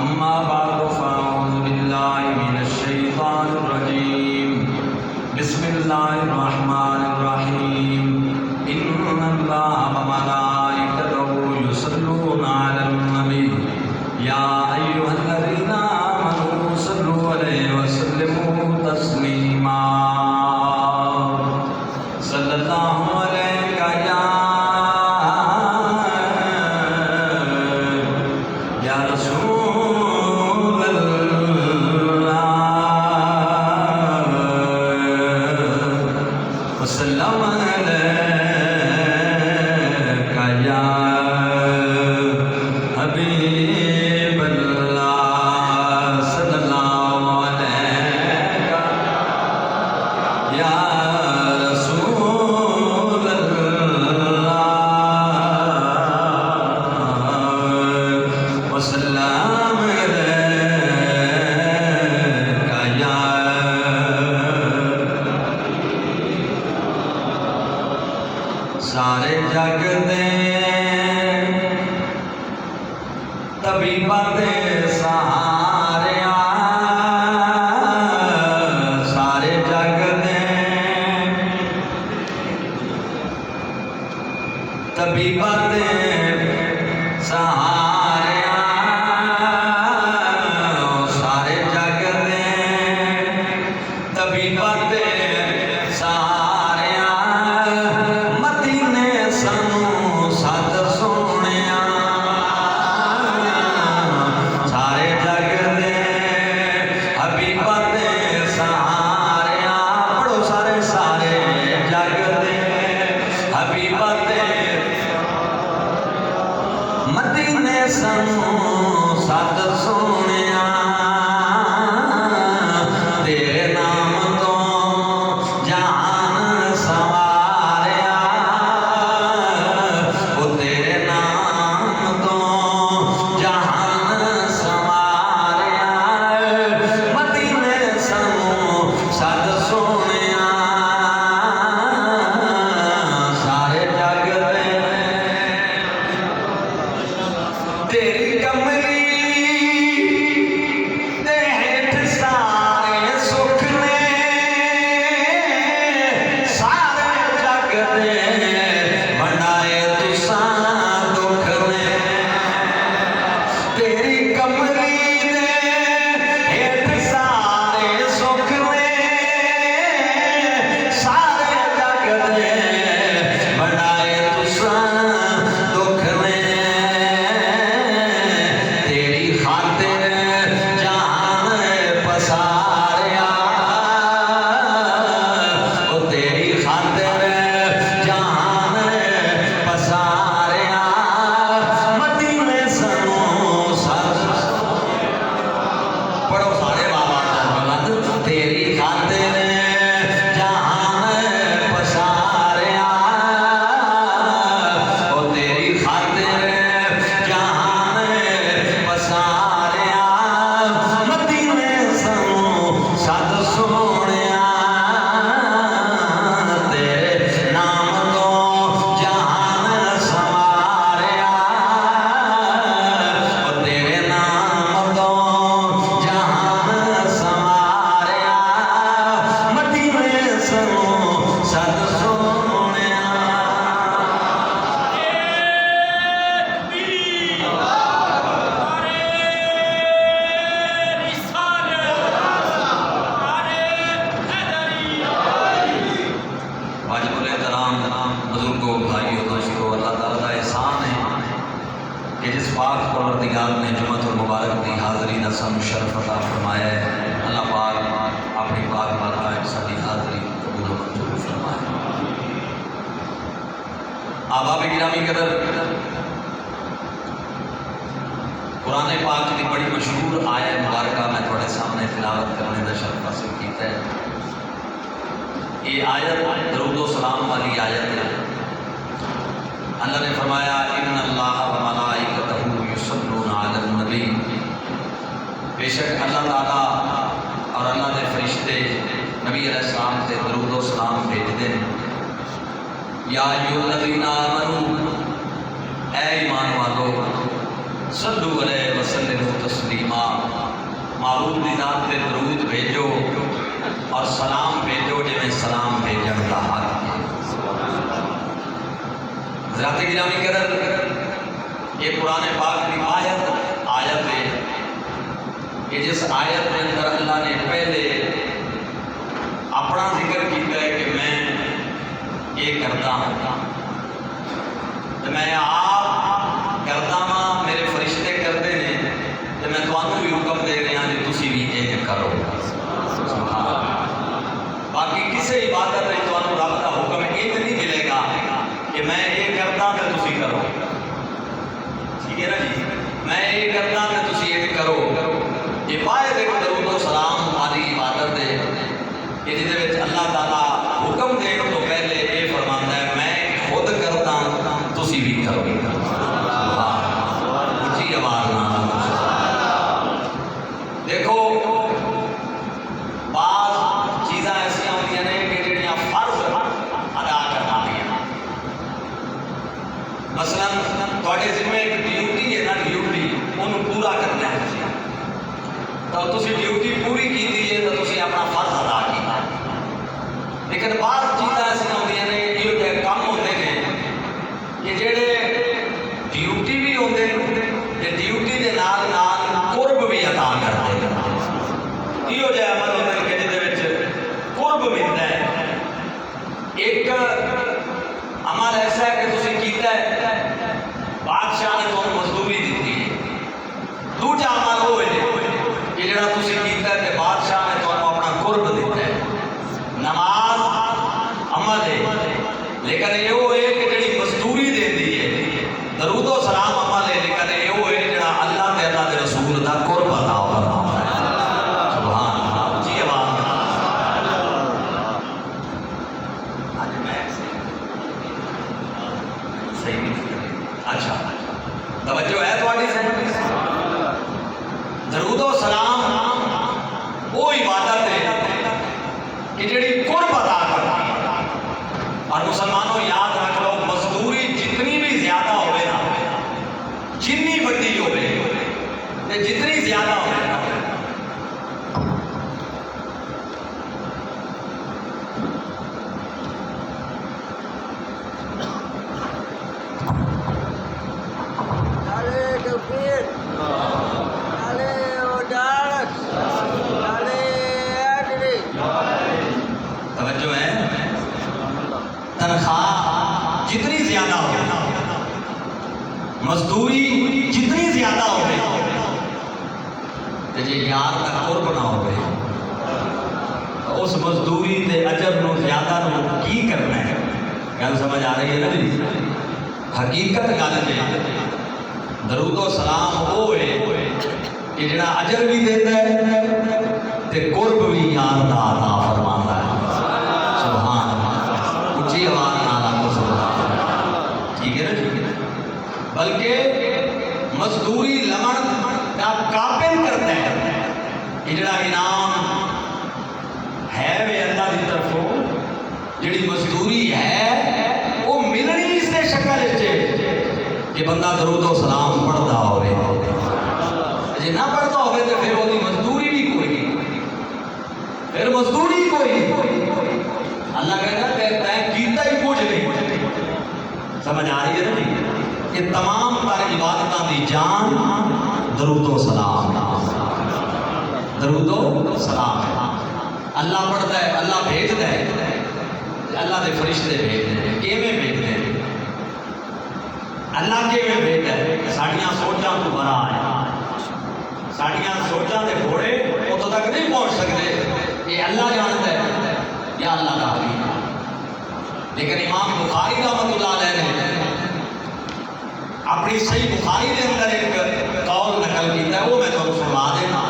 أما بعد فأعوذ بالله من الشيطان الرجيم بسم الله الرحمن الرحيم إن الله وملائكته يصلون على النبي يا أيها الذين آمنوا صلوا عليه وسلموا تسليما صلى الله عليك يا رسول الله وسلم عليك يا حبيب الله صلى الله عليك يا رسول الله وسلم عليك يا سارے جگ دے طبیباں دے سہارے سارے جگ دے طبیباں دے سہارے سارے جگ دے طبیباں دے سہارے مدینے سانوں سد سونیا سارے جگ دے حبیباں دے سہارے پڑھو سارے سارے جگ دے حبیباں دے مدینے سانوں سد سونیا تیرے نام تو جہان سواریا وہ تیرے نام تو جہان سواریا مدینے سانوں سد سونیا سارے جگ دے تیری کملی دے ہیٹھ سارے سکھ نے سارے جگ دے بنائے تساں دکھ نے تیری کملی دے ہیٹھ سارے سکھ نے سارے جگ دے بنائے تساں دکھ نے تیری خاطر جہان پساریا وہ تیری خاطر جہان پساریا مدینے سانوں سد پڑھو سارے بابا بلند تیری خاطر جہان پساریا وہ تیری خاطر جہان پساریا مدینے سانوں سد سونیا تیرے نام تو جہان سواریا وہ تیرے نام تو جہان سواریا مدینے سانوں سد سونیا واجب الاحترام بزرگوں بھائیوں دوستوں اللہ تعالیٰ کا احسان ہے کہ جس پاک پروردگار نے جمعۃ المبارک کی حاضری کا سانوں شرف عطا فرمایا ہے اللہ پاک اپنی پاک بارگاہ وچ ساری حاضری قبول و منظور فرمائے احباب گرامی قدر قرآن پاک کی بڑی مشہور آیت مبارکہ میں تھوڑے سامنے تلاوت کرنے کا شرف حاصل کیتا ہے یہ آیت درود و سلام والی آیت ہے اللہ نے فرمایا ان اللہ و ملائکتہ یصلون علی النبی بے شک اللہ تعالیٰ اور اللہ کے فرشتے نبی علیہ السلام سے درود و سلام بھیجتے ہیں یا ایھا الذین آمنوا اے ایمان والو صلو علیہ وسلم تسلیما معبود دی ذات پہ درود بھیجو اور سلام بھیجو جویں سلام بھیجن دا حق ہے۔ حضرات گرامی قدر، یہ قرآن پاک کی آیت ہے کہ جس آیت کے اندر اللہ نے پہلے اپنا ذکر کیا ہے کہ میں یہ کرتا ہوں، تو میں آپ کرتا ہوں، میرے فرشتے کرتے ہیں، تو میں تمہیں بھی حکم دے رہا ہوں کہ تسی بھی یہ کرو۔ باقی کسی عبادت میں تمہیں رب کا حکم یہ نہیں ملے گا کہ میں یہ کرتا تو تسی کرو، ٹھیک ہے نا جی؟ میں یہ کرتا تو تسی یہ کرو۔ یہ باید ایک درود و سلام والی عبادت ہے کہ جس اللہ تعالیٰ حکم دے تو پہلے یہ فرماتا ہے میں خود کرتا تسی بھی کرو۔ اونچی آواز نہ دیکھو، بعض چیزاں ایسی ہوتی ہیں کہ جڑیاں فرض ادا کرنا دیا، مثلا تھوڑے ذمہ ایک ڈیوٹی ہے نا، ڈیوٹی انہوں پورا کرنا ہے، تو تسی ڈیوٹی پوری کی ہے تو تسی اپنا فرض ادا کیا۔ لیکن بعض چیزاں ایسی ہوتی ہیں یہ کام ہوتے ہیں کہ جڑے ڈیوٹی بھی ہوتے ہیں ڈیوٹی کے نال نال قرب بھی ادا کرتے ہیں۔ یہ جہ عمل ہوتا ہے کہ جہد قرب ملتا ہے۔ ایک عمل ایسا ہے کہ تسی کیتا ہے، بادشاہ نے تمہیں مزدوری دیتی ہے۔ دوجا عمل وہ ہے کہ جڑا تسی کیتا ہے کہ بادشاہ نے تمہیں اپنا قرب دیتا ہے۔ نماز عمل ہے، لیکن یہ وہ ہے کہ جڑی مزدوری دیتی ہے۔ درود و سلام عمل ہے، لیکن یہ وہ ہے جڑا اللہ تے اللہ دے رسول دا قرب عطا فرماتا ہے۔ سبحان اللہ، اونچی آواز میں۔ آج میں صحیح نہیں، اچھا توجہ ہے تھوڑی صحیح؟ درود و سلام وہ عبادت ہے کہ جڑی قرب عطا کرتی ہے۔ اور مسلمانوں یاد رکھ لو، مزدوری جتنی بھی زیادہ ہوئے نا، جتنی بڑی ہوئے جتنی زیادہ ہوئے نا، توجہ ہے، تنخواہ جتنی زیادہ ہو، مزدوری جتنی زیادہ ہو، جی یار کا قرب نہ ہو، اس مزدوری تے اجر نو زیادہ نو کی کرنا ہے؟ گل سمجھ آ رہی ہے نا جی؟ حقیقت گل ہے، درود و سلام وہ ہے کہ جڑا اجر بھی دیتا ہے تے قرب بھی یار دا عطا فرماتا ہے۔ سبحان اللہ، اونچی آواز نال آکھو سبحان اللہ، ٹھیک ہے نا جی؟ بلکہ مزدوری لمن کا قابل کرتا ہے کہ جڑا انعام ہے وہ اللہ کی طرفوں، جڑی مزدوری ہے وہ ملنی اس نے شکل کہ بندہ درود و سلام پڑھتا ہوئے، جی نہ پڑھتا ہوئے تو پھر وہی مزدوری بھی کوئی نہیں، پھر مزدوری کوئی نہیں۔ اللہ کہتا ہے تے کیتا ہی کچھ نہیں۔ سمجھ آ رہی ہے نا جی؟ یہ تمام تر عبادتاں دی جان درود و سلام، درود و سلام۔ اللہ پڑھتا ہے، اللہ بھیجتا ہے، اللہ دے فرشتے بھیجتے ہیں۔ کیویں بھیجتے ہیں؟ اللہ کیویں بھیجتا ہے؟ ساڈیاں سوچاں تو بڑا ہے، ساڈیاں سوچاں دے گھوڑے اتوں تک نہیں پہنچ سکتے، یہ اللہ جانتا ہے یا اللہ کا حبیب۔ لیکن امام بخاری رحمۃ اللہ علیہ نے اپنی صحیح بخاری کے اندر ایک قول نقل کیتا ہے، وہ میں تمہیں فرما دینا۔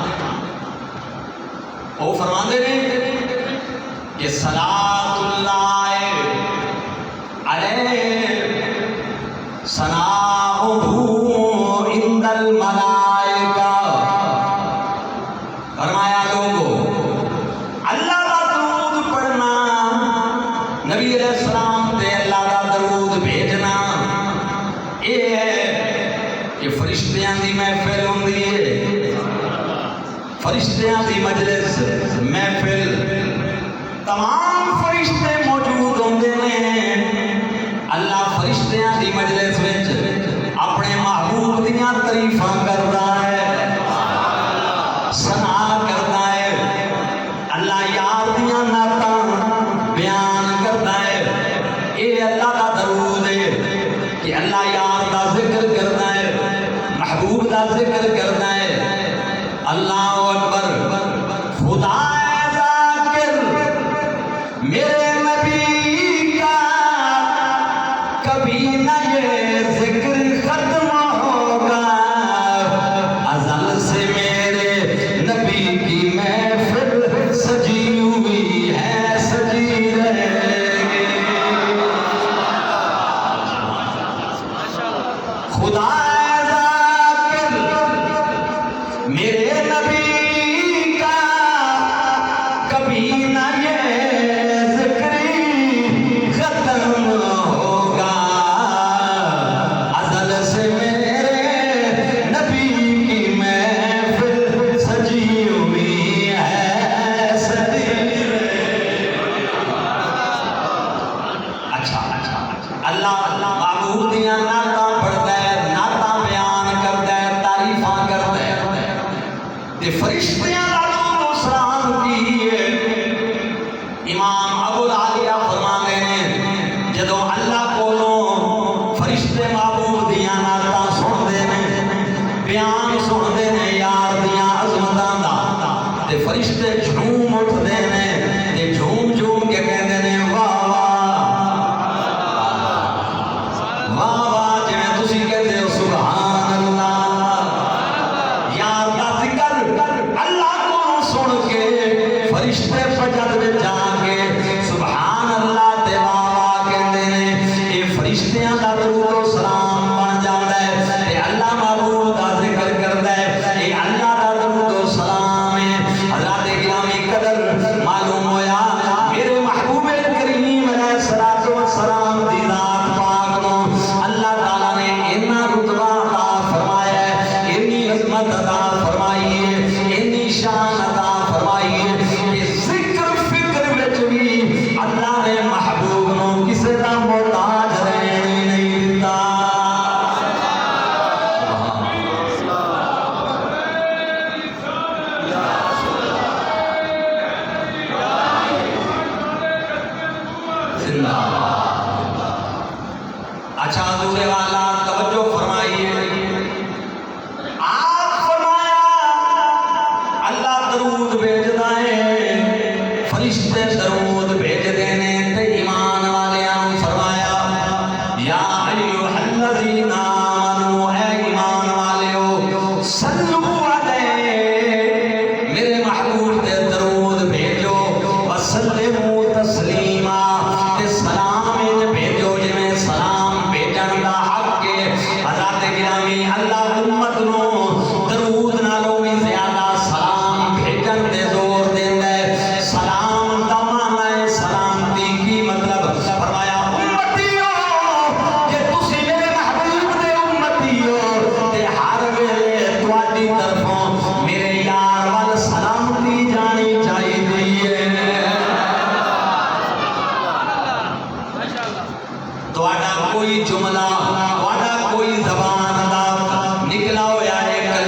وہ فرماتے ہیں کہ صلاۃ اللہ علیہ ثناؤہ عند الملائکہ، فرمایا لوگوں اللہ کا درود پڑھنا، نبی علیہ السلام تے اللہ کا درود بھیجنا، یہ ہے کہ فرشتیاں دی محفل ہوندی ہے، فرشتیاں دی مجلس محفل تمام فرشتے موجود ہوندے نے. اللہ فرشتیاں دی مجلس وچ اپنے محبوب دیاں تعریفاں کردا ہے، ثنا کردا ہے. اللہ یار دیاں نعتاں بیان کردا ہے. اے اللہ دا درود ہے کہ اللہ یار دا ذکر کردا ہے، محبوب دا ذکر کردا ہے. اللہ اکبر. خدا ذاکر میرے نبی کا کبھی نہ یہ ذکر ختم ہوگا. ازل سے میرے نبی کی محفل سجی ہوئی ہے، سجی رہے گی. خدا ذاکر میرے نبی کا کبھی نہ یہ ذکر ختم ہوگا. ازل سے میرے نبی کی محفل سجی ہوئی ہے، سجی. اچھا اللہ محبوب دیاں نعتاں پڑھدا ہے، نعتاں بیان کردا ہے، تعریفاں کردا ہے. تے فرشتیاں دا درود و سلام کیے. امام ابو العالیہ فرماندے نے جدوں اللہ کولوں فرشتے محبوب دیاں نعتاں سنتے نے، بیان سنتے نے یار دیاں عظمتاں دا، تے فرشتے جھوم اٹھدے نے تے جھوم جھوم کے کہندے نے واہ واہ واہ. جویں تسی کہندے ہو سبحان اللہ. یار دا ذکر اللہ کو سن کے فرشتے سجد وچ جا کے سبحان اللہ تے واہ واہ کہندے نے. اے فرشتیاں دا درود و سلام بن جاندا ہے تے اللہ محبوب دا ذکر کردا ہے. اے اللہ دا درود و سلام ہے. حضرات گرامی قدر معلوم ہویا میرے محبوب کریم علیہ الصلوۃ والسلام دی ذات پاک نو اللہ تعالیٰ نے اتنا رتبہ عطا فرمایا ہے، اتنی عظمت عطا فرمائی ہے، اتنی شان عطا فرمائی ہے کہ ذکر فکر وچ بھی اللہ نے محبوب نو کسے دا محتاج رہنے نہیں دیتا. زندہ باد. اچھا حضور والا توجہ فرمائیے. آپ فرمایا اللہ درود بھیجدا ہے، فرشتے درود بھیجدے نے. تے ایمان والیاں فرمایا یا ایھا الذین آمنوا، اے ایمان والیو صلو علیہ، میرے محبوب تے درود بھیجو. وسلموا تسلیما، تے سلام بھیجو جویں سلام بھیجن دا حق ہے. حضرات گرامی اللہ امت نو درود نالوں بھی زیادہ سلام بھیجن تے زور دیندا ہے. سلام دا معنی ہے سلامتی. کی مطلب فرمایا امتیو کہ تسی میرے محبوب دے امتی ہو تے ہر ویلے تواڈی طرفوں میرے یار وال سلامتی جانی چاہیے. تواڈا کوئی جملہ، تواڈا کوئی زبان دا نکلا ہویا ہے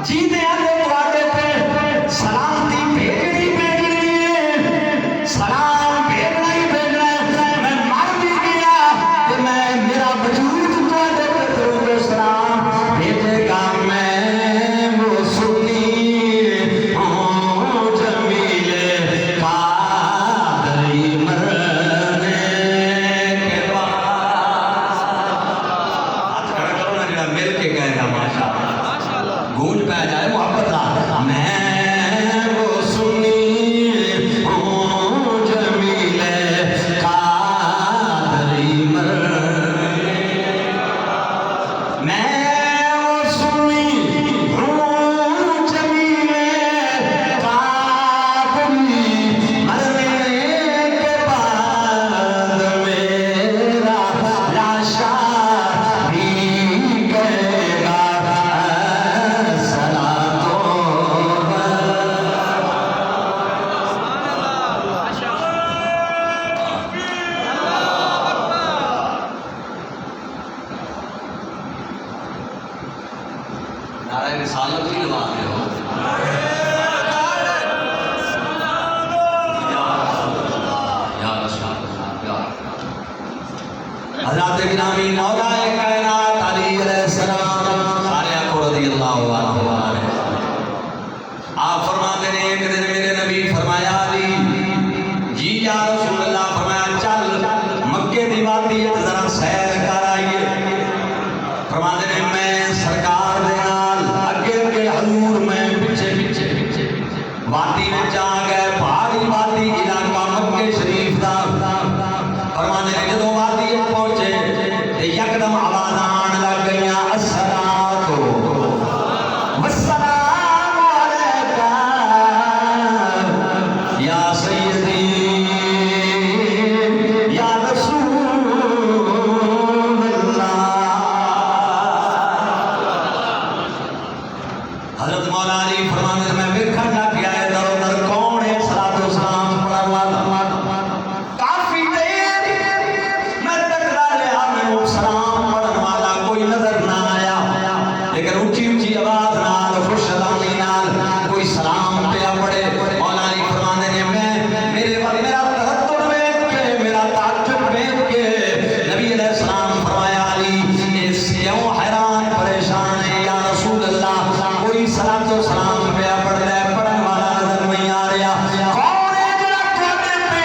جیتے آتے تواڈے تے سلامتی بھیجنی بھیجنی ہے، سلام بھیجنا ہی بھیجنا ہے۔ میں مر بھی گیا تے میں میرا وجود تواڈے تے درود و سلام بھیجے گا۔ میں وہ سنی ہوں جمیل قادری مرنے کے بعد۔ ہاتھ کھڑا کرو نا جڑا مل کے کہے گا ماشاءاللہ، گونج پہ جائے محبت کا۔ میں وہ سنی ہوں جمیل قادری مرنے، میں وہ سنی ہوں جمیل قادری مرنے کے بعد میرا لاشا بھی کہے گا نعرہ رسالت بھی لوا دے ہو۔ یا رسول اللہ، یا حضرت گرامی مولا کائنات علی علیہ السلام، سارے کو رضی اللہ عنہ۔ آپ فرماتے ہیں ایک دن میرے نبی فرمایا علی جی یا رسول اللہ، فرمایا چل مکے دی وادی ذرا سیر کر آئیے۔ فرماتے ہیں میں سرکار دے نال اگے اگے حضور میں پیچھے پیچھے وادی میں جا گئے، پہاڑی وادی علاقہ مکے شریف دا۔ فرماتے ہیں جدوں وادی پہنچے تے یکدم آواز آن لگ گئیاں الصلاۃ والسلام علیکا یا سیدی یا رسول اللہ۔ حضرت مولا علی فرماتے ہیں میں ویکھن لگ گیا ہے در و در کون ہے صلاۃ و سلام پڑھن والا۔ کافی دیر میں تکلا لیا، میں سلام پڑھن والا کوئی نظر نہ آیا، لیکن اونچی اونچی آواز نال خوشدلی نال کوئی سلام پیا پڑے۔ مولا علی فرماتے ہیں میں میرا تحتر ویکھ کے، میرا تعجب ویکھ کے نبی علیہ السلام فرمایا علی اس کیوں حیران پریشان ہے یا رسول اللہ، کوئی صلاۃ و سلام پیا پڑھتا ہے، پڑھن والا نظر نہیں آ رہا۔ کون ہے جڑا تواڈے تے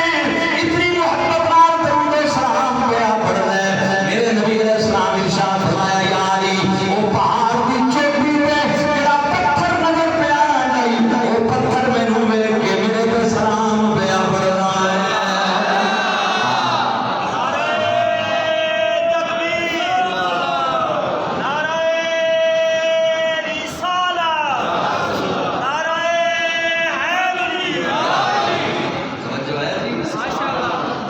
اتنی محبت نال درود و سلام پیا پڑھتا ہے؟ میرے نبی علیہ السلام ارشاد فرمایا یا علی وہ پہاڑ دی چوٹی تے جڑا پتھر نظر پیا نہیں، وہ پتھر مینوں ویکھ کے میرے تے سلام پیا پڑھدا ہے۔ توجہ ہے جی؟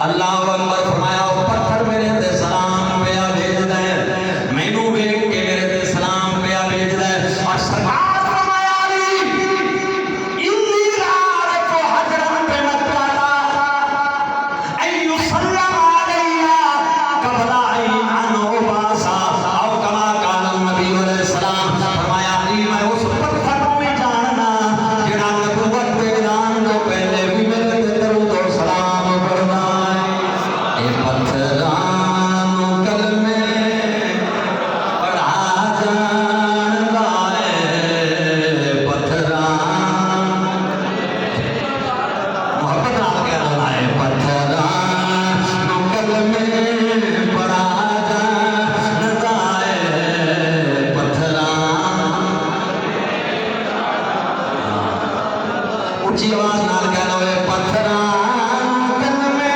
اللہ اکبر فرمایا وہ پتھر میرے تے سلام پیا بھیجدا ہے، مینوں ویکھ کے میرے تے سلام پیا بھیجدا ہے۔ اور سرکار فرمایا علی انی لعارف حجرا بمکہ ان یسلم علی قبل ان ابعث او کما قال النبی علیہ السلام۔ فرمایا علی میں اس پتھر کو بھی جاننا جڑا نبوت دے اعلان تو پہلے بھی میرے تے درود و سلام پڑھدا ہے۔ اے پتھراں کلمے پڑھا جاندا ہے، پتھراں محبت نال کہنا ہے، پتھراں کلمے پڑھا جاندا ہے، پتھراں اونچی آواز نال کہنا ہے، پتھراں کلمے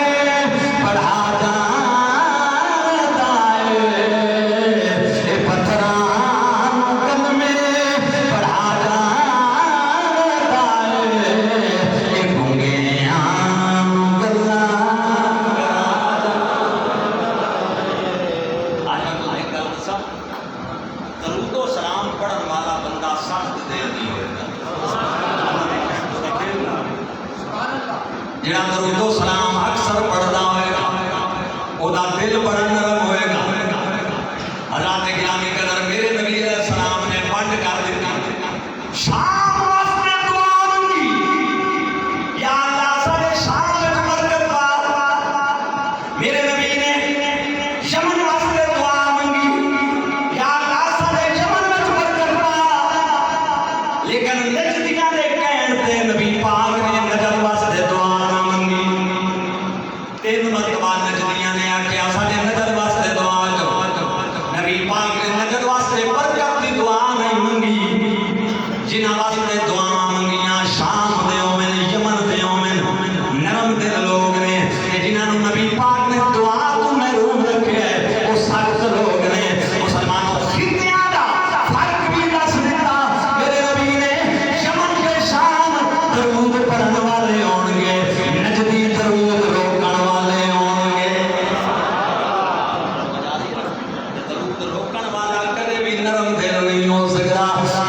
پڑھا جاندا ہے، اے پتھراں کلمے پڑھا جاندا ہے، اے گنگیاں گلاں آج میں تمہیں ایک گل دساں، درود و سلام پڑھن والا بندہ سخت دل دی ہوئے گا۔ جڑا درود و سلام اکثر پڑھدا ہوئے گا او دا دل بڑا نرم ہوئے گا۔ حضرات گرامی قدر میرے نبی علیہ السلام نے بند کر دیتا شام واسطے دعا منگی یا اللہ سارے شام وچ برکت پا میرے نبی نے یمن واسطے دعا منگی یا اللہ سارے یمن وچ برکت پا لیکن نجدیاں دے کہن تے نبی پاک نے نجد واسطے دعا نہ منگی 3 مرتبہ نجدیاں نے آکھیا ساڈے نجد واسطے دعا کرو نبی پاک نے نجد واسطے برکت دی دعا نہیں منگی جنہاں واسطے دعا منگیاں شام دے ہومن یمن دے ہومن نرم دل لوگ نے جنہاں نوں نبی پاک نے دعا تو محروم رکھیا ہے وہ سخت لوگ نے مسلمانوں خطیاں دا فرق بھی دس دیتا میرے نبی نے یمن کے شام درود پڑھن والے ہون گے نجدی درود روکن والے ہون گے درود روکن والا کدے بھی نرم دل نہیں ہو سکتا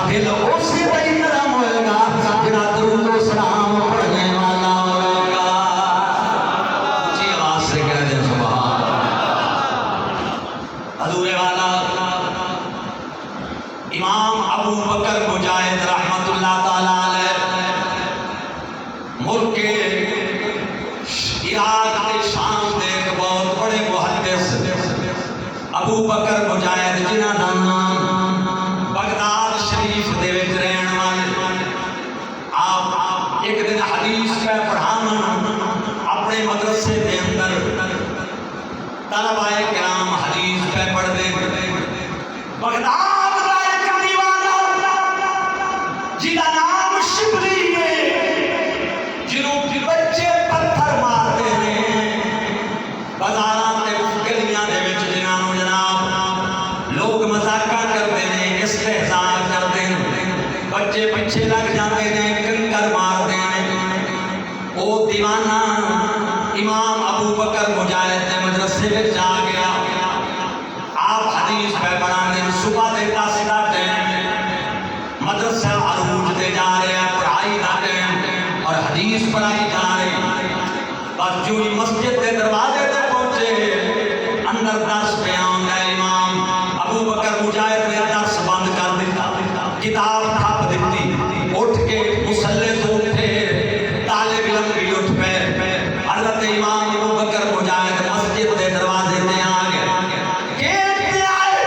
دل اسی وہی نرم ہوئے گا جنا درود و سلام پڑھنے والا ہوئے گا اونچی آواز سے کہہ دیں سبحان حضور والا امام ابو بکر مجاہد رحمت اللہ تعالی علیہ ملک کے عراق کے شام دے ایک بہت بڑے محدث ابو بکر مجاہد جنہاں دا نام بغداد شریف دے وچ رہن والے آپ ایک دن حدیث پہ پڑھاون اپنے مدرسے دے اندر طلباء کرام حدیث پہ پڑھدے بغداد دا ایک دیوانہ جہدا نام شبلی ہے جنوں بچے پتھر مارتے ہیں بازاراں تے گلیاں دے وچ جنہاں نوں جناب لوگ مذاقاں کرتے ہیں استہزاء کرتے ہیں بچے پیچھے لگ جاتے ہیں کنکر مارتے ہیں وہ دیوانہ امام ابو بکر مجاہد نے مدرسے میں جا گیا آپ حدیث پہ پڑھانے صبح دے 10 دا ٹائم مدرسہ عروج دے جا رہے ہیں پڑھائی دا ٹائم اور حدیث پڑھائی جا رہے ہیں بس جو ہی مسجد کے دروازے تے پہنچے اندر درس پہ آنگا امام ابو بکر مجاہد نے درس بند کر دیتا کتاب تھاپ دیتی اٹھ کے مصلے تو اٹھے طالب علم بھی اٹھ پہ حضرت امام ابو بکر مجاہد مسجد کے دروازے تے آگے گیٹ پہ آئے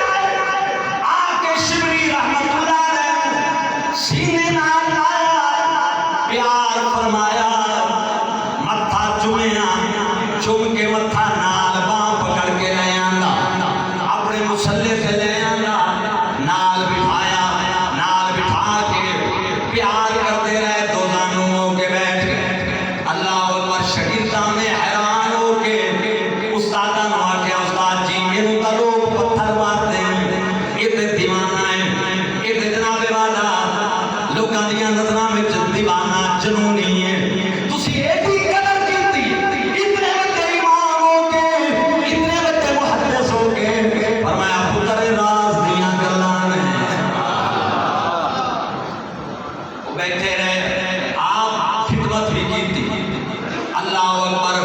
آکے شبری رحمت اللہ علیہ سینے نال لایا پیار فرمایا متھا چومیا چوم کے متھا نال باں پکڑ کے لے آندا اپنے مصلے سے لے آندا نال بٹھایا نال بٹھا کے پیار کرتے رہے دو زانوں ہو کے بیٹھ گئے اللہ اکبر شاگرداں نے حیران ہو کے استاداں نوں آکھیا استاد جی اینوں تاں لوگ پتھر مارتے ہیں یہ تے دیوانہ ہے یہ تے جناب والا لوکاں دیاں نظراں وچ دیوانہ جنونی ہے تسی ایڈی قدر کیتی اتنے بڑے امام ہو کے اتنے بڑے محدث ہو کے فرمایا پتر راز دیاں گلاں نے وہ بیٹھے رہے آپ خدمت بھی کیتی اللہ اکبر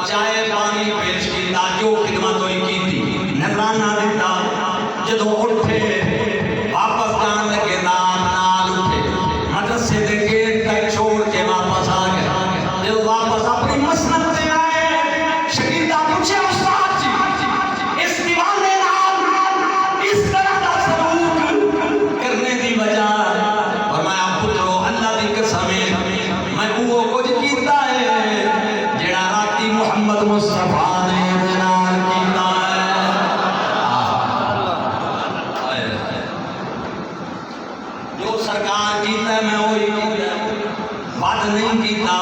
چائے پانی پیش کیتا جو خدمت ہوئی کیتی نذرانہ دیتا جدو اٹھے واپس جان لگے نال اٹھے مدرسے دے گیٹ تک چھوڑ کے واپس آ گئے جدو واپس اپنی مسند تے آئے شاگردہ پوچھے استاد جی اس دیوانے نال اس طرح دا سلوک کرنے دی وجہ فرمایا پترو اللہ دی قسم ہے میں وہ کچھ کیتا ہے جڑا راتی محمد مصطفیٰ نے دے نال کیتا ہے جو سرکار کیتا ہے میں وہی بات نہیں کیتا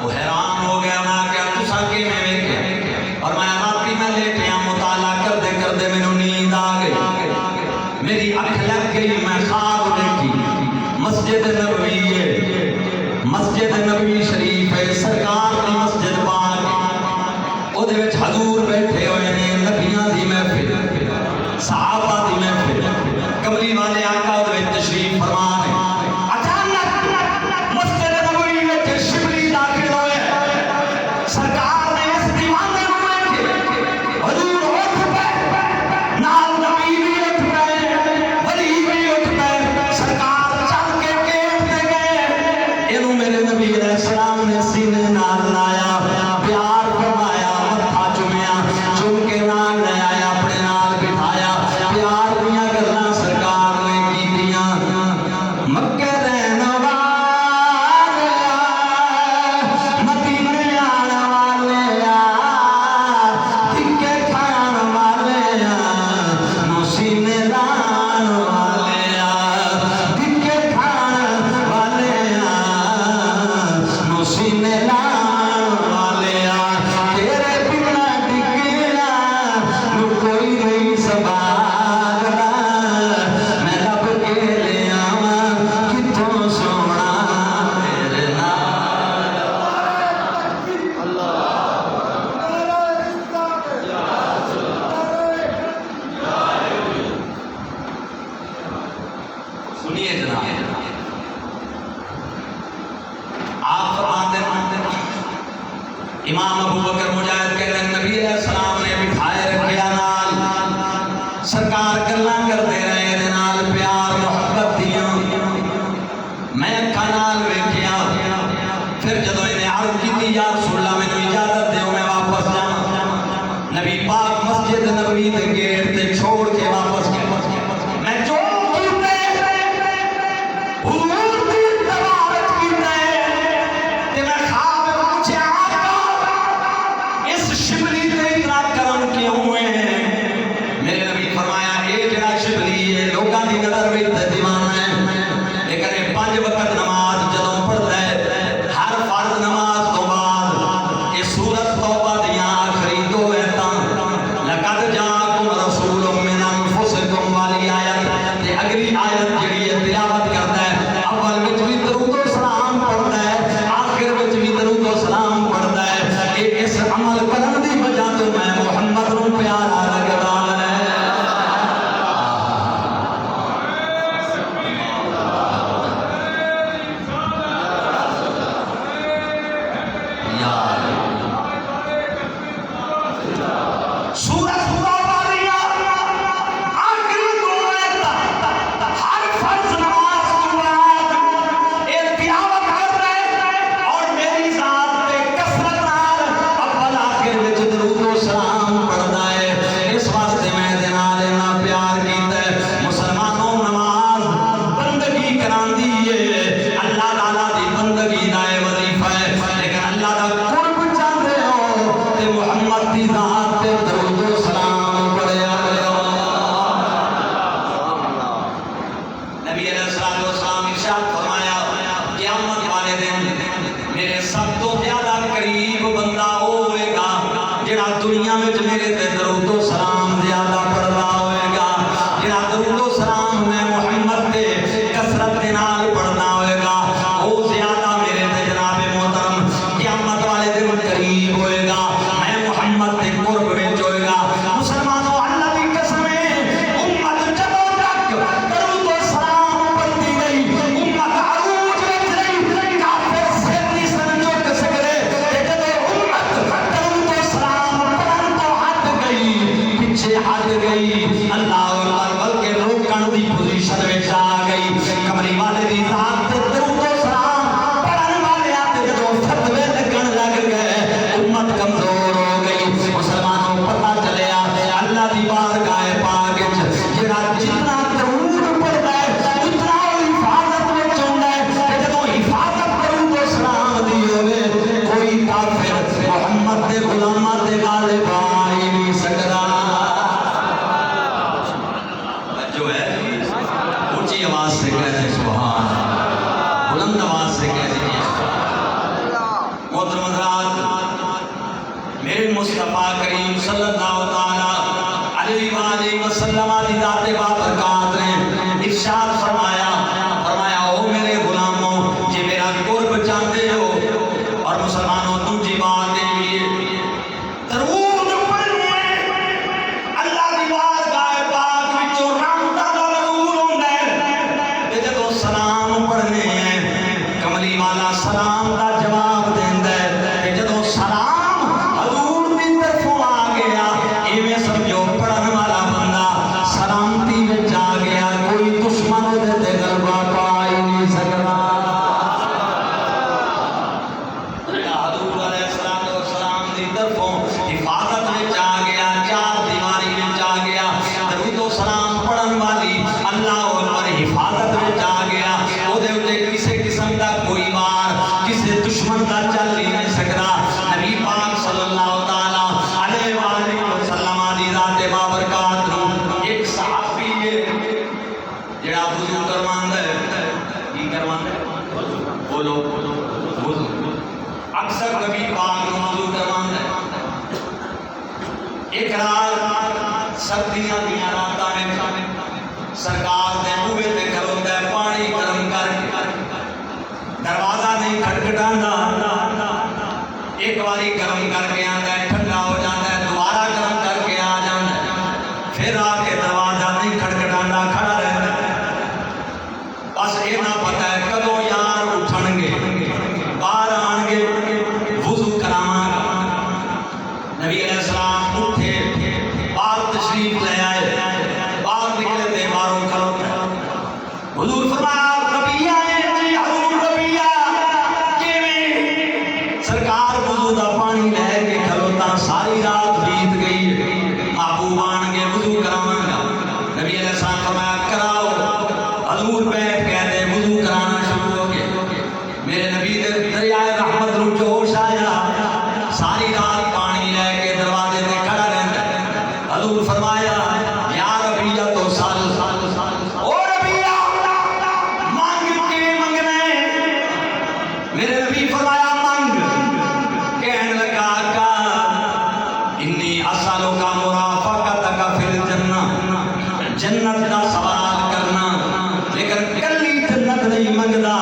وہ حیران ہو گیا میں کہ تساں کیویں ویکھیا اور میں راتی میں لیٹیا مطالعہ کرتے کرتے مینوں نیند آ گئی میری اکھ لگ گئی میں خواب دیکھی مسجد نبوی ہے مسجد نبوی شریف ہے سرکار دی مسجد پاک او دے وچ حضور بیٹھے ہوئے نے نبیاں دی محفل صحابہ دی محفل کملی والے آقا او دے وچ تشریف فرما نے اچانک مسجد نبوی وچ شبلی داخل ہوئے سنیے جناب، آپ فرماتے ہیں امام ابو بکر مجاہد کہتے ہیں نبی علیہ السلام نے بٹھائے رکھیا نال سرکار گلاں کرتے رہے دے نال پیار محبت دیاں میں اکھاں نال ویکھیا پھر جدوں انہیں عرض کیتی یا رسول اللہ مینوں اجازت دیو میں واپس جاواں نبی پاک مسجد نبوی دے گیٹ تے چھوڑ کے واپس گئے میں جو بس یہ نہ پتا ہے کدوں یار اٹھن گے باہر آن گے وضو کراواں گا نبی علیہ السلام اٹھے باہر تشریف لے آئے باہر نکلے تے باہروں کھلوتا حضور فرمایا ربیہ ہے جی حضور ربیہ کیویں سرکار وضو دا پانی لے کے کھلوتا ساری رات بیت گئی محبوب آن گے وضو کراواں گا نبی علیہ السلام فرمایا کراؤ حضور بیٹھ کے دے وضو کرانا شروع ہو گئے میرے نبی دے دریائے رحمت نو جوش آیا ساری رات پانی لے کے دروازے تے کھڑا رہندا حضور فرمایا یا ربیہ تو سال او ربیہ مانگ کے منگنا میرے نبی فرمایا مانگ کہنے لگا کا انی اسالو کا مرافقتک فی الجنہ جنت دا سوال کرنا لیکن کلی جنت نہیں منگدا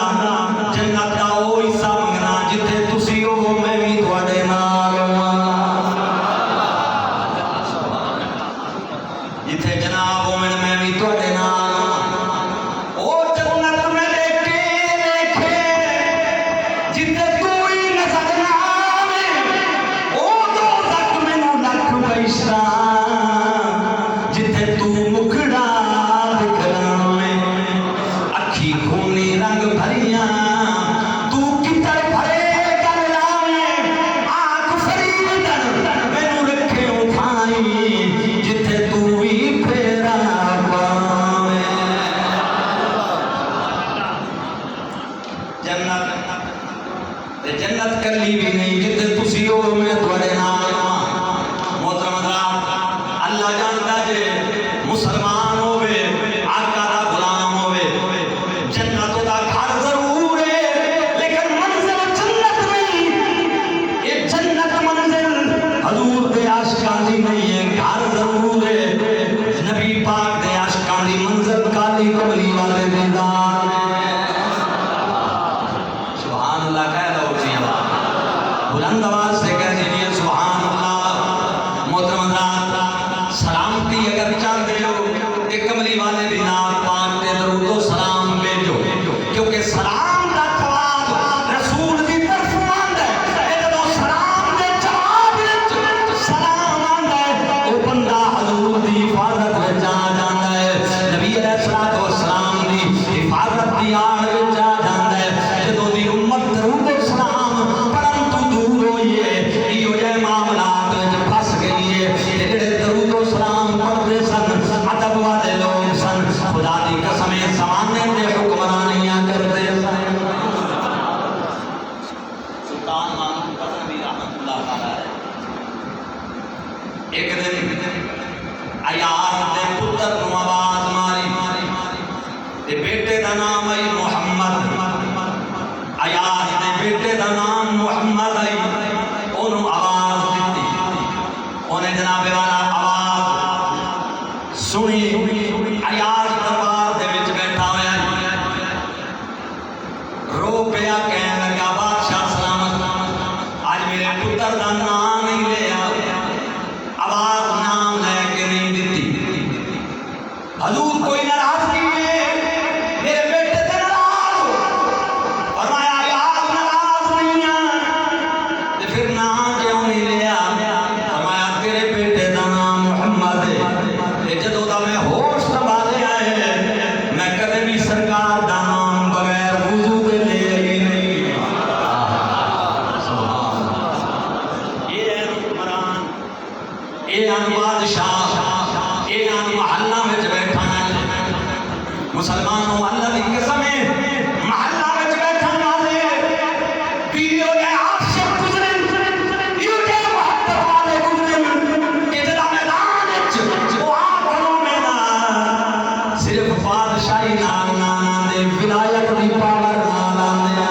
جنت دا او حصہ منگنا جتھے تسی ہو میں بھی تواڈے نال ہواں جتھے جناب ہو میں بھی تواڈے نال ہواں او جنت میں دیکھے جتھے کوئی نظر نہ آوے او دوزخ مینوں لکھ پیسہ جتھے تو مکھڑا دکھلاویں اکھی خونی رنگ بھریاں تو کتر بھرے کر لاویں آنکھ فریدن مینوں رکھے اٹھائی جتھے تو بھی پھیرا پاویں جنت کلی بھی نہیں جتھے تسی ہو میں تواڈے نال ہواں محترم حضرات اللہ جانتا جے مسلمان ہوئے آقا دا غلام ہوئے جنت دا گھر ضرور ہے لیکن منزل جنت نہیں یہ جنت منزل حضور دے عاشقاں دی نہیں ہے گھر ضرور ہے نبی پاک دے عاشقاں دی منزل کالی کملی والے دیدار سبحان اللہ کہہ لو جی بلند آواز سے کہہ دیجیے سبحان اللہ محترم حضرات سلامتی اگر چاہتے ہو کہ کملی والے دینار پاک کے درود و سلام بھیجو کیونکہ سلام دا جواب رسول دی طرف آندا ہے اے جدوں سلام دے جواب وچ سلام آندا ہے او بندہ حضور دی حفاظت وچ آ جاندا ہے نبی علیہ الصلوۃ والسلام دی حفاظت دی آڑ وچ آ جاندا ہے جدوں دی امت درود و سلام پڑھن تو دور ہوئی ہے ایو جے معاملات وچ پھس گئی ہے جڑے درود و سلام پڑھدے سن ادب والے لوگ سن خدا دی قسم زمانے دے حکمرانیاں کرتے سن سلطان محمود غزنوی رحمۃ اللہ تعالی ایک دن عیاض دے پتر نو آواز ماری تے بیٹے دا نام ہے محمد عیاض دے بیٹے دا نام محمد ہے اونوں آواز دتی اونے جناب والا آواز سنی عیاض دربار دے وچ بیٹھا ہویا رو پیا کہن لگا بادشاہ سلامت آج میرے پتر دا نام نہیں لیا آواز نام لے کے نہیں دتی حضور کوئی ناراضگی ہے میرے بیٹے تے ناراض ہو فرمایا عیاض ناراض نہیں ہے تے پھر نام کیوں نہیں لیا فرمایا تیرے بیٹے دا نام محمد ہے تے جدوں دا میں ہوش سنبھالیا ہے میں کدے بھی سرکار دا نام بغیر وضو دے لے ہی نہیں سبحان اللہ یہ ہے حکمران یہ ان بادشاہ یہ ان محلہ وچ بیٹھا ہے مسلمانوں اللہ دی قسم ہے محلہ وچ بیٹھن والے پیو دے عاشق گزرن یو دے محبت والے گزرن کہ جدا میدان وچ وہ آپ کھلونے نا صرف بادشاہی نال نہ آندے ولایت دی پاور نال آندے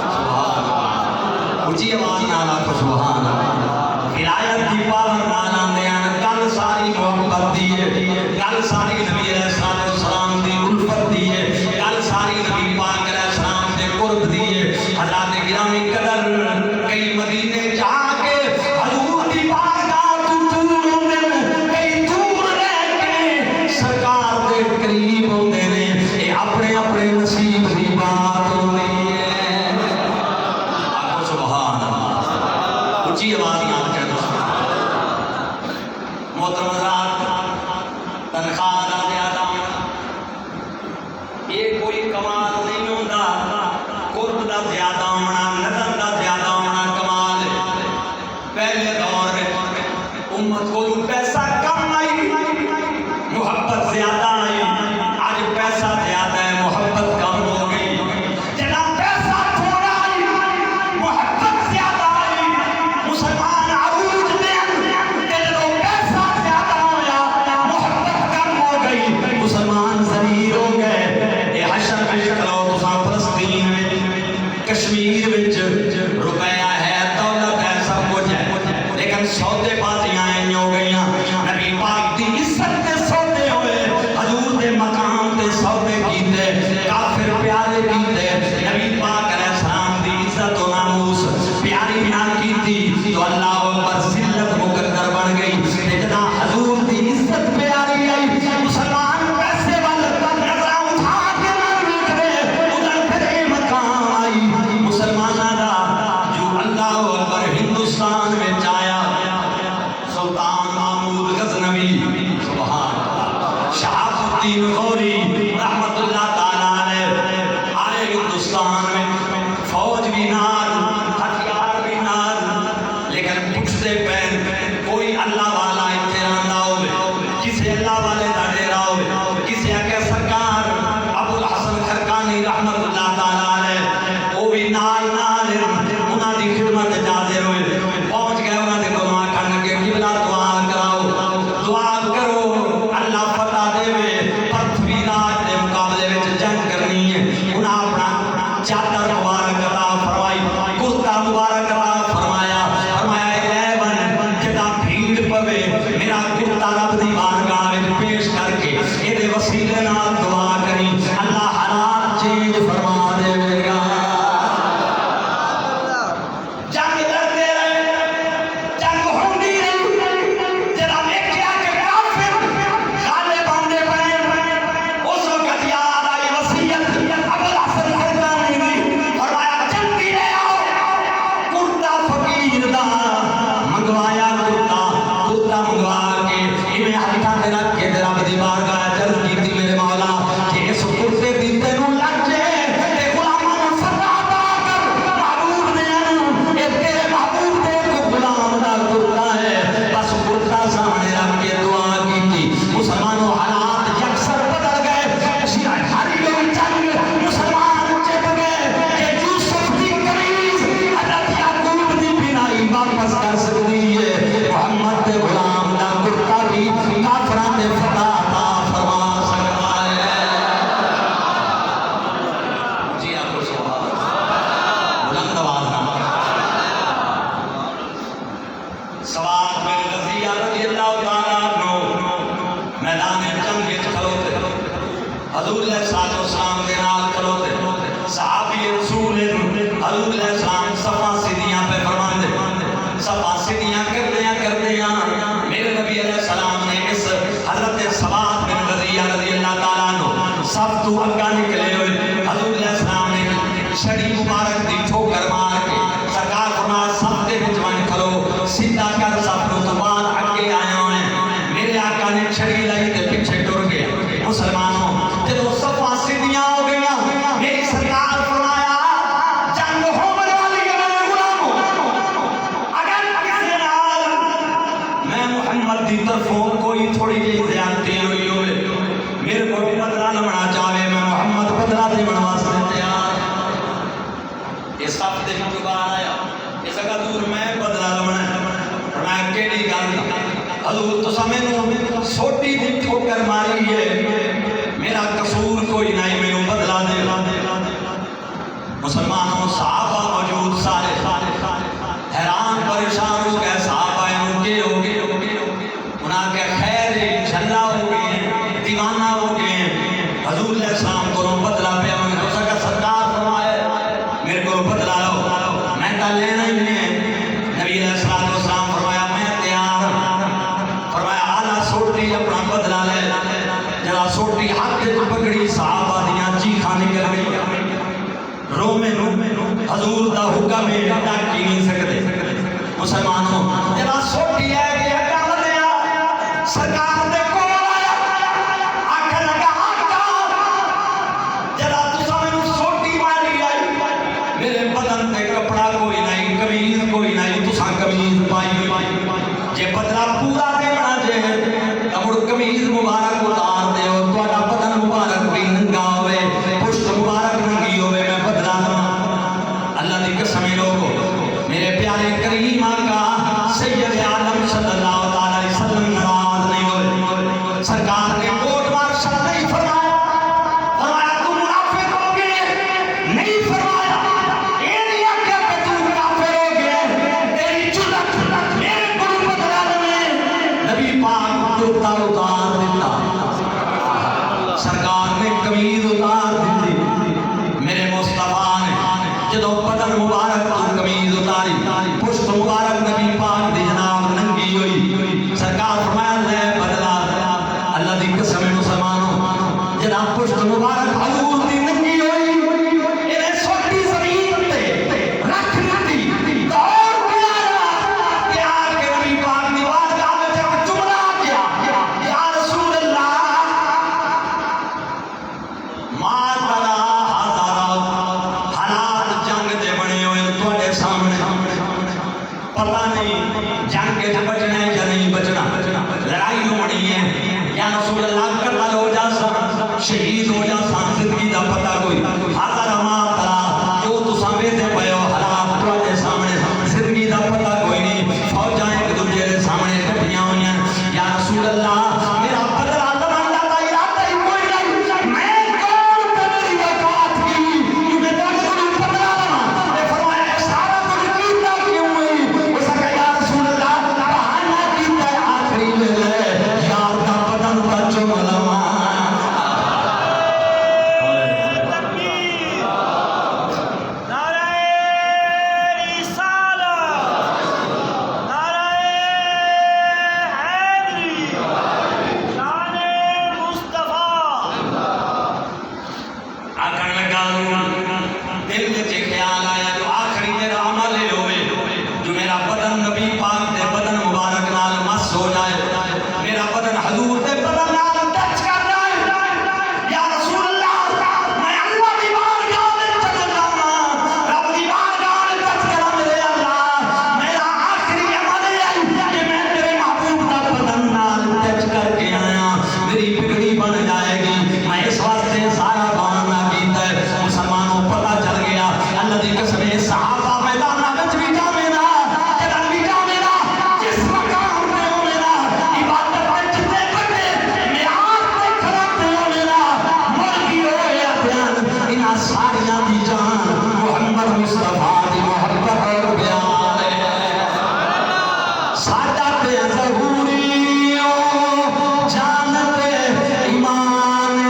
سبحان اللہ اونچی آواز نال آکھو سبحان اللہ ولایت دی پاور نال آندے گل ساری محبت دی ہے گل ساری نبی علیہ الصلوۃ والسلام دی الفت دی ہے گل ساری نبی پاک علیہ السلام دے قرب دی ہے حضرات گرامی قدر کئی مدینے جا کے حضور دی بارگاہ تو دور ہوندے کئی دور رہ کے سرکار دے قریب ہوندے نے اے اپنے اپنے نصیب ویکھ لو تساں فلسطین وچ کشمیر وچ روپیہ ہے دولت ہے سب کچھ ہے لیکن سودے بازیاں ہیں ہو گئیاں نبی پاک دی عزت تے سودے ہوئے حضور دے مقام تے سودے کیتے کافر پیارے کیتے نبی پاک علیہ السلام دی عزت و ناموس پیاری نہ کیتی تو اللہ اکبر ذلت مقدر بن گئی جدا حضور دی عزت پیاری آئی مسلمان پیسے والے نظر اٹھا کے نہ ویکھدے ادھر پھر اے مقام آئی مسلماناں دا جو اللہ اکبر ہندوستان وچ آیا سلطان محمود غزنوی سبحان اللہ شہاب الدین غوری رحمت اللہ تعالی علیہ آئے ہندوستان میں فوج بھی نال ہتھیار بھی نال لیکن پوچھتے پین کوئی اللہ والا اتنے آندا ہوئے کسی اللہ والے دا ڈیرا ہوئے کسی اکے سرکار ابو الحسن خرقانی رحمت اللہ تعالی علیہ وہ بھی نال انہاں دی خدمت حاضر ہوئے پہنچ گئے انہاں دے کول آکھن لگے قبلہ دعا کراؤ دعا کرو اللہ فتح دے پرتھوی راج دے مقابلے وچ جنگ کرنی ہے انہاں اپنا چادر مبارک عطا فرمائی کرتا مبارک عطا فرمایا فرمایا اے بن جدا بھیڑ پوے میرا کرتا رب دی بارگاہ وچ پیش کر کے اے دے وسیلے نال دعا کری اللہ حالات چینج فرما دے گا جنگ لڑتے رہے جنگ ہوندی رہی جدا ویکھیا کہ کافر غالب آندے پئے اس وقت یاد آئی وصیت ابو الحسن خرقانی دی فرمایا جلدی لے آؤ کرتا فقیر دا منگوایا کرتا منگوا کے انہیں ہاتھاں تے رکھ کے رب دی بارگاہ عرض کیتی میرے مولا کہ اس کرتے دی تینوں لگ جائے تے غلاماں نوں فتح عطا کر محبوب نے اے تیرے محبوب دے کو غلام دا کرتا ہے بس کرتا سامنے رکھ کے دعا کیتی مسلمانوں حالات یکسر بدل گئے ہر کوئی جنگ مسلمان جت گئے کہ یوسف دی قمیض حضرت یعقوب دی بنائی واپس کر سکتی ہے محمد دے غلام دا کرتا بھی کافراں دے فتح عطا فرما سکتا ہے جی آپ کو سبحان اللہ بلند آواز نہ سواد بن رضیہ رضی اللہ تعالیٰ عنہ میدان جنگ وچ کھلوتے حضور علیہ السلام دے نال کھلوتے صحابی رسول حضور علیہ السلام صفا سیدیاں پہ فرماندے صفا سیدیاں کردیاں میرے نبی علیہ السلام نے اس حضرت سواد بن رضیہ رضی اللہ تعالیٰ عنہ سب تو اگا نکلے ہوئے حضور علیہ السلام نے چھڑی مبارک دی ٹھوکر مار کے سرکار فرمایا سب دے وچ ون کھلو سیدھا کر سب نو زبان اگے آئے ہوئے میرے آقا نے چھڑی لائی تے پیچھے ٹر گئے مسلمانوں جب صفا سیدیاں ہو گئیاں میری سرکار فرمایا جنگ ہونے والی ہے میرے غلاموں اگر کسی نال میں محمد دی طرفوں کوئی تھوڑی جی زیادتی ہوئی ہوئے میرے کو بھی بدلہ لمنا چاہے میں محمد بدلہ دے واسطے تیار یہ سب دے جو باہر آیا اس کا دور میں بدلہ لمنا میں کیڑی گل حضور تو سمجھو سوٹی دی ٹھوکر ماری ہے میرا قصور کوئی نہیں میں بدلہ دے مسلمانوں صحابہ موجود سارے حیران پریشان ہو گئے صحابہ ان کے ہو گئے انہاں کے خیر جھلا ہو گئے دیوانہ ہو گئے حضور علیہ السلام کو بدلہ پہ میں تو سکا سرکار فرمایا میرے کو بدلہ لو میں تا لینا ہی نہیں نبی علیہ السلام فرمایا میں تیار فرمایا آلہ سوٹی اپنا بدلہ لے جلا سوٹی ہاتھ کے پکڑی صحابہ دیاں چیخاں نکل گئی رو میں حضور دا حکم ہے ڈاک کی نہیں سکتے مسلمانوں جلا سوٹی ہے کہ اکا لیا سرکار دے کول آیا آکھا لگا آقا جلا تسا میں سوٹی ماری آئی میرے بدن تے کپڑا کوئی نہیں قمیض کوئی نہیں تسا قمیض پائی جے بدلہ پورا دینا جے تمڑ قمیض مبارک اتار دے ہو تہاڈا بدن مبارک بھی ننگا ہوئے پشت مبارک ننگی ہوئے میں بدلہ لواں اللہ دی قسم لوگو میرے پیارے کریم آقا سید عالم صلی اللہ تعالی وسلم ناراض نہیں ہوئے بدن مبارک تو قمیض اتاری پشت مبارک نبی پاک دی جناب ننگی ہوئی سرکار فرمایا لے بدلا اللہ دی قسم مسلمانوں جناب پشت مبارک حضور دی ننگی ہوئی انہیں سوٹی زمین تے رکھ دیتی دور پیارا کہ آر کے نبی پاک دی بارگاہ میں جب جملہ کیا یا رسول اللہ ماتنا حالات جنگ دے بنے ہوئے تھوڑے سامنے پتہ نہیں جنگ کے بچنا ہے یا نہیں بچنا لڑائی ہونی ہے یا رسول اللہ قتل ہو جاسا شہید ہو جاسا زندگی دا پتہ کوئی حاضر ماتنا جو تو سامنے دے پئے ہو حالات تھوڑے سامنے زندگی دا پتہ کوئی نہیں فوجاں ایک دوسرے دے سامنے کٹیاں ہوئی ہیں یا رسول اللہ میرا بدلہ تمنا دا ارادہ ہی کوئی نہیں میں کون تیری وقات کی جو میں تیرے کو بدلہ لما نے فرمایا سارا کچھ کیتا کیوں ہوئی اس کا یا رسول اللہ بہانہ کیتا ہے آخری میں لے یار دا بدن کا چملا دل میں خیال آیا جو آخری میرا عمل ہوئے جو میرا بدن نبی پاک دے بدن مبارک نال مس ہو جائے میرا بدن حضور دے بدن نال ٹچ کر جائے یا رسول اللہ میں اللہ دی بارگاہ میں چل جانا رب دی بارگاہ میں ٹچ کرا میرے اللہ میرا آخری عمل ہے کہ میں تیرے محبوب دا بدن نال ٹچ کر کے آیا میری بگڑی بن جائے گی میں اس واسطے سارا بہانہ کیتا ہے مسلمانوں پتہ چل گیا اللہ دی قسم صحابہ میدان وچ بھی جاوینا جدن بھی جاوینا جس مقام تے ہووینا عبادت وچ جتنے بڑے معیار تے کھڑے ہووینا مرگی ہوئے بیان انہاں ساریاں دی جان محمد مصطفیٰ دی محبت اور پیار ہے ساڈا تے ضروری جان تے ایمان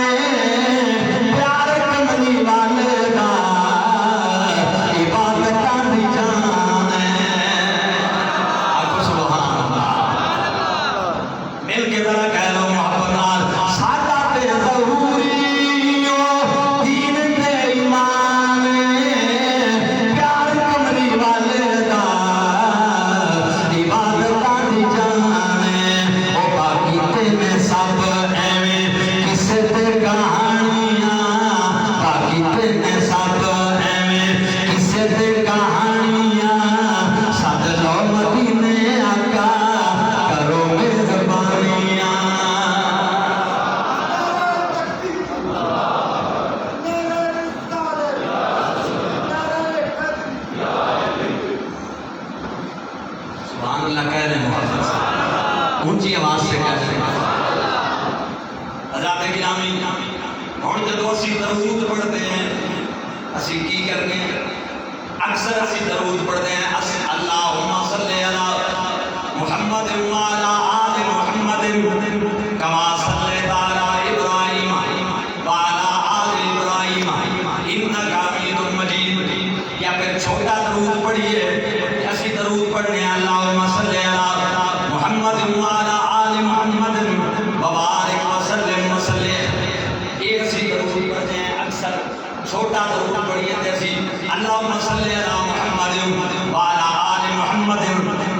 پیار کملی والے دا عبادتاں دی جان ہے آکھو سبحان اللہ مل کے ذرا کہہ لو محبت نال ساڈا تے ضروری دین تے ایمان پیار کملی والے دا عبادتاں دی جان ہے او باقی تے سب ایویں کسے تے کہانیاں باقی تے سب ایویں کسے تے کہانیاں سد لو مدینے آقا کرو مہربانیاں سبحان اللہ کہہ رہے محمد اونچی آواز سے کہہ رہے حضرات گرامی ہن جدوں اسی درود پڑھتے ہیں اسی کی کرتے ہیں اکثر اسی درود پڑھتے ہیں اللہم صلی علی محمد وعلی آل محمد کما صلیت علی ابراہیم وعلی آل ابراہیم انک حمید مجید یا پھر چھوٹا درود پڑھیے اسی درود پڑھنے ہیں اللہم صلی علی محمد وعلی آل محمد وبارک وسلم وسلم یہ اسی درود پڑھتے ہیں اکثر چھوٹا درود پڑھیے جیسی اللہم صلی علی محمد وعلی آل محمد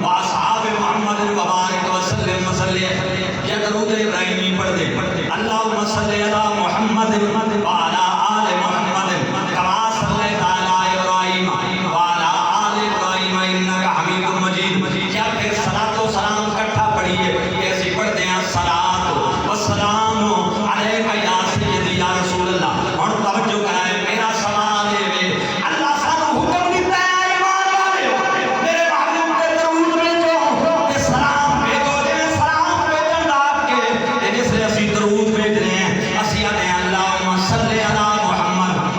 واصحاب محمد وبارک وسلم وسلم یا درود ابراہیمی پڑھ دے اللہم صلی علی محمد وعلی آل محمد کما صلیت علی ابراہیم وعلی آل ابراہیم انک حمید مجید یا پھر صلاۃ و سلام اکٹھا پڑھیے ایسی پڑھتے ہیں صلاۃ و سلام علیک یا سیدی یا رسول اللہ اور توجہ کرائیں میرا سوال ہے اللہ سانو حکم دیتا ہے ایمان والے میرے محبوب کے درود بھیجو کہ سلام بھیجو جنہیں سلام بھیجن دا آپ کے جس سے اسی درود بھیج رہے ہیں اسی آتے ہیں اللہم صلی علی محمد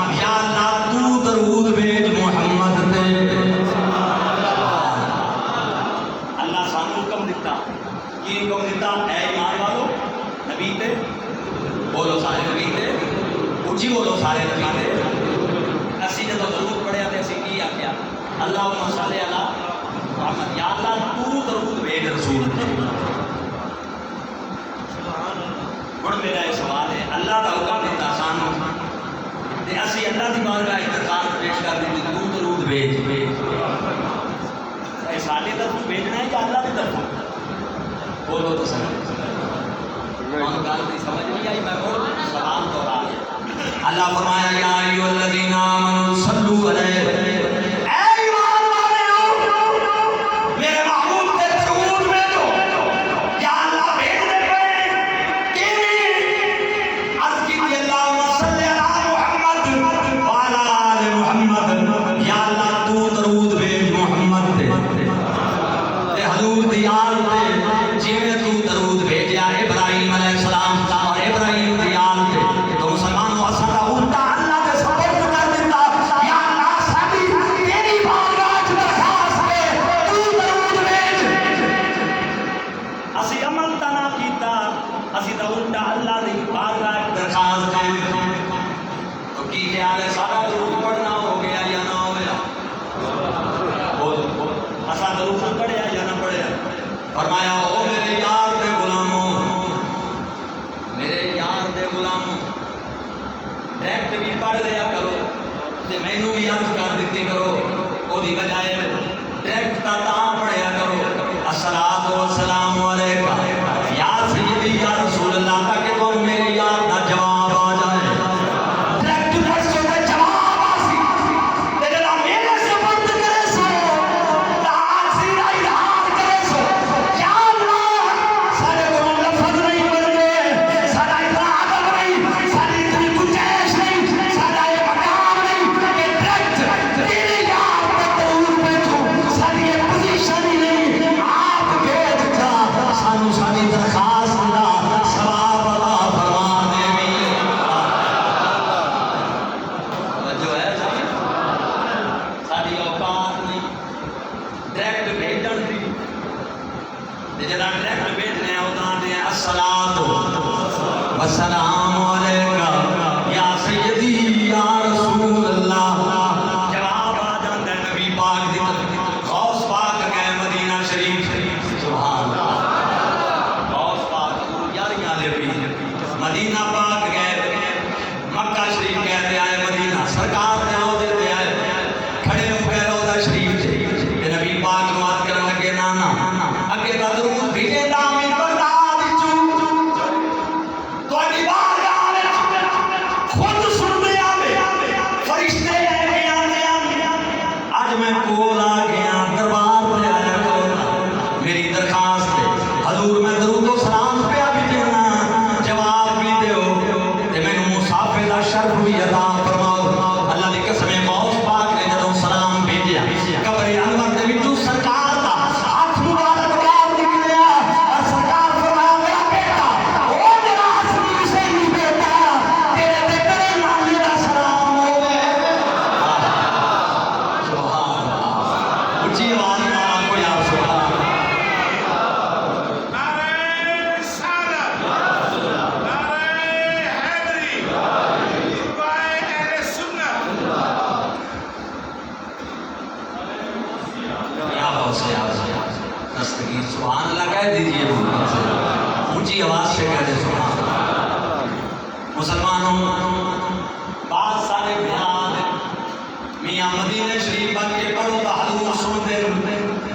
اللہم صلی علی محمد، یا اللہ تو درود بھیج رسول تے۔ ہن میرا یہ سوال ہے، اللہ دا حکم دیتا سانوں تے اسی اللہ دی بارگاہ درخواست پیش کر دی تو درود بھیج، اے ساڈے طرفوں بھیجنا ہے یا اللہ دی طرفوں؟ بولو تو صحیح، کون گل دی سمجھ نہیں آئی؟ میں بول سلام دوہرا دیا۔ اللہ فرمایا یا ایھا الذین آمنوا صلوا علیہ، اے ایمان والو میرے محبوب تے درود بھیجو۔ یا اللہ بھیج دے پے کیویں؟ عرض کی اللہم صلی علی محمد وعلی آل محمد، یا اللہ تو درود بھیج محمد تے حضور دی آل تے، جویں تو درود بھیجیا ابراہیم علیہ السلام اور ابراہیم دی آل تے، تو مسلمانوں اساں دا الٹا اللہ دے سپرد کر دیتا۔ یا اللہ ساڈی تیری بارگاہ وچ درخواست ہے تو درود بھیج، اسی عمل تا نہ کیتا، اسی تا الٹا اللہ دی بارگاہ وچ درخواست کر دیتی۔ تو کی خیال ہے سارا درود پڑھنا ہو گیا یا نہ ہویا؟ بول اساں درود پڑھیا یا نہ پڑھیا؟ فرمایا او میرے یار دے غلاموں، میرے یار دے غلاموں، ڈائریکٹ بھی پڑھ لیا کرو تے مینوں بھی عرض کر دیتی کرو، او دی بجائے ڈائریکٹ تا پڑھیا کرو الصلاۃ والسلام علیکہ یا سیدی یا رسول اللہ، تاکہ تم میرے یار دا جواب آ جائے۔ ڈائریکٹ پڑھو تے جواب آسی تے جڑا میرے سپرد کرے سو تاسی دا اظہار کرے سو۔ یا اللہ سارے کو لفظ نہیں بننے، سارا اتنا ادب نہیں، ساری اتنی گنجائش نہیں، سارا یہ مقام نہیں کہ ڈائریکٹ تیرے یار تے درود بھیجو، ساری یہ پوزیشن ہی نہیں، آپ بھیج دیتا سانو ساری درخواست دا ثواب عطا فرما دے۔ جو ہے ساری اوقات نہیں ڈائریکٹ بھیجن دی، جدا ڈائریکٹ بھیجنے اوتاں دے الصلاۃ والسلام علیکہ یا سیدی یا رسول اللہ، جواب آ جاندا ہے نبی پاک دی طرف۔ غوث پاک گئے مدینہ شریف، سبحان اللہ، غوث پاک یاریاں لے پی مدینہ پاک گئے، مکہ شریف گئے تے آئے مدینہ، سرکار دے روضے تے آئے، کھڑے ہو گئے روضہ شریف تے نبی پاک نو عرض کرن لگے نانا اگے دا درود بھیجے دامی بغداد وچوں تہاڈی بارگاہ وچ خود سنتے آوے، فرشتے لے کے آندے آن، اج میں کول آ گیا دربار تے آیا کرو، میری درخواست ہے حضور میں درود و سلام پیا بھی دینا، جواب بھی دیو تے مینوں مسافر دا شرف بھی عطا فرماؤ۔ اللہ دی قسم غوث پاک نے جدوں سلام بھیجیا قبر انور دے وچوں سرکار دا ہاتھ مبارک باہر نکلیا اور سرکار فرمایا میرا بیٹا او میرا اصلی حسینی بیٹا تیرے تے کرے نامی دا سلام ہوے۔ سبحان اللہ، اونچی آواز نال کوئی آپ سبحان اللہ۔ دستگیر سبحان اللہ کہہ دیجئے، اونچی آواز سے کہہ دے سبحان اللہ۔ مسلمانوں بعض سارے بیان میاں مدینہ شریف بن کے پڑھو تو حضور سنتے،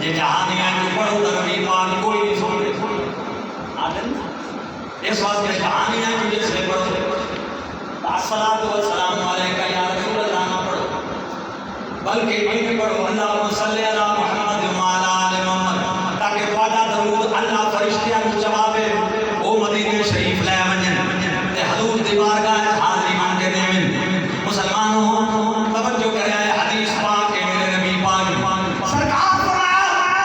یہ جہانیاں جو پڑھو تو نبی پاک کوئی نہیں سنتے، اس واسطے جہانیاں جو جیسے پڑھو الصلاۃ والسلام علیکہ یا رسول اللہ نہ پڑھو، بلکہ یہ پڑھو اللہم صلی علی محمد وعلی آل محمد، تاکہ تہاڈا درود اللہ فرشتیاں نوں جوابے، او مدینے شریف لے ونجن تے حضور دی بارگاہ وچ حاضری مان کے دیون۔ مسلمانوں توجہ کرے حدیث پاک ہے میرے نبی پاک سرکار فرمایا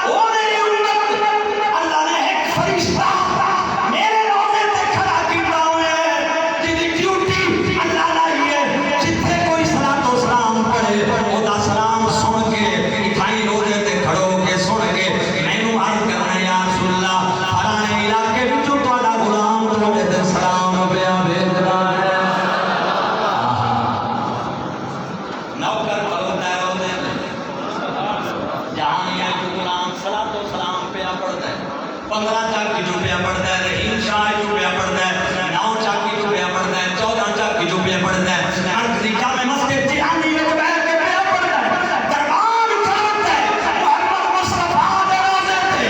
او میری امت اللہ نے ایک فرشتہ میرے روضے تے کھڑا کیتا ہوئے جی دی ڈیوٹی اللہ لائی ہے، جتھے کوئی صلاۃ و سلام پڑھے او دا سلام سن کے اٹھائی روضے تے کھڑو کے سن کے مینوں عرض کرنا یا رسول اللہ فلانے علاقے وچوں تہاڈا غلام تہاڈے تے سلام پیا بھیج رہا ہے۔ نوکر کھلوتا ہے روضے میں 15 ਚੱਕ ਜੋ ਪਿਆ ਪੜਦਾ ਹੈ, ਰਹੀਮ ਸ਼ਾਹ ਜੋ ਪਿਆ ਪੜਦਾ ਹੈ, 9 ਚੱਕ ਜੋ ਪਿਆ ਪੜਦਾ ਹੈ, 14 ਚੱਕ ਜੋ ਪਿਆ ਪੜਦਾ ਹੈ, ਅਣਖ ਦੀ ਜਾਮੇ ਮਸਜਿਦ ਜਿਹਾਨੀ ਵਿੱਚ ਬੈਠ ਕੇ ਪਿਆ ਪੜਦਾ ਹੈ, ਦਰਬਾਰ ਖੜਦਾ ਹੈ ਮੁਹੰਮਦ ਮੁਸਤਫਾ ਦੇ ਰੋਜ਼ੇ ਤੇ,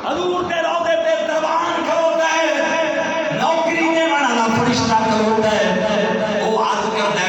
ਹਜ਼ੂਰ ਦੇ ਰੋਜ਼ੇ ਤੇ ਦਰਬਾਰ ਖੜਦਾ ਹੈ, ਨੌਕਰੀ ਦੇਣ ਵਾਲਾ ਫਰਿਸ਼ਤਾ ਖੜਦਾ ਹੈ, ਉਹ ਆਜ ਕਰਦਾ ਹੈ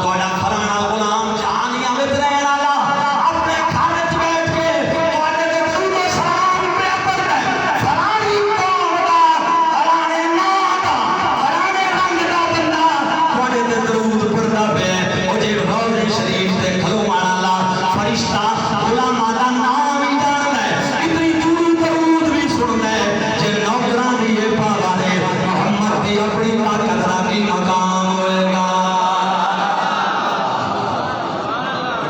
ਤੁਹਾਡਾ ਫਲਾਣਾ ਗੁਲਾਮ ਜਹਾਨੀਆਂ ਵਿੱਚ ਰਹਿਣ ਵਾਲਾ ਆਪਣੇ ਖਾਨੇ 'ਚ ਬੈਠ ਕੇ ਤੁਹਾਡੇ ਦੇ ਦਰੂਦ ਸਲਾਮ ਪਿਆ ਪੜਦਾ ਹੈ, ਫਲਾਣੀ ਕੌਮ ਦਾ, ਫਲਾਣੇ ਨਾਂ ਦਾ, ਫਲਾਣੇ ਰੰਗ ਦਾ ਬੰਦਾ ਤੁਹਾਡੇ ਤੇ ਦਰੂਦ ਪੜਦਾ ਪਿਆ, ਉਹ ਜੇ ਰੌਜ਼ੇ ਸ਼ਰੀਫ ਤੇ ਖਲੋਣ ਵਾਲਾ ਫਰਿਸ਼ਤਾ ਗੁਲਾਮਾਂ ਦਾ ਨਾਮ ਹੀ ਜਾਣਦਾ ਹੈ, ਇਤਨੀ ਦੂਰ ਦਰੂਦ ਵੀ ਸੁਣਦਾ ਹੈ, ਜੇ ਨੌਕਰਾਂ ਦੀ ਇਹ ਪਾਵਾਰੇ ਮੁਹੰਮਦ ਦੀ ਆਪਣੀ ਤਾਕਤ ਦਾ ਕੀ ਮਕਾਮ ਹੋਏਗਾ।